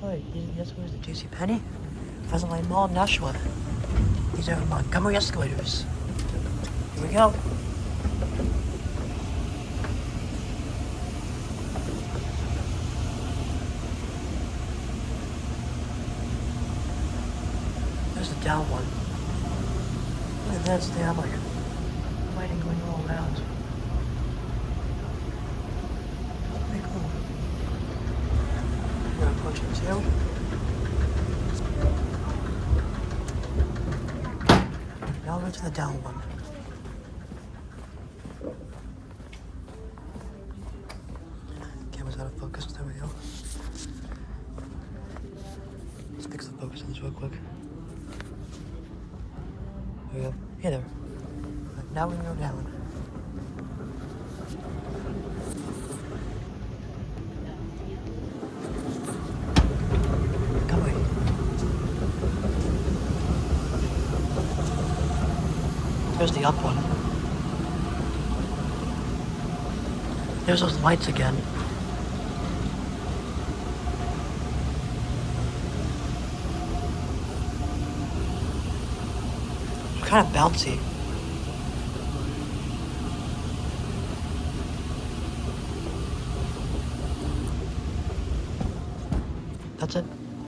Hi, yes, where's the JCPenney? Pheasant Lane Mall, Nashua. These are Montgomery escalators. Here we go. There's the down one. Look at that, they have like lighting going all around. Pretty cool. We're approaching two. Now we're to the down one. Camera's out of focus. There we go. Let's fix the focus on this real quick. There we go. Hey there. Right, now we can go down. Come away. There's the up one. There's those lights again. It's kind of bouncy. That's it.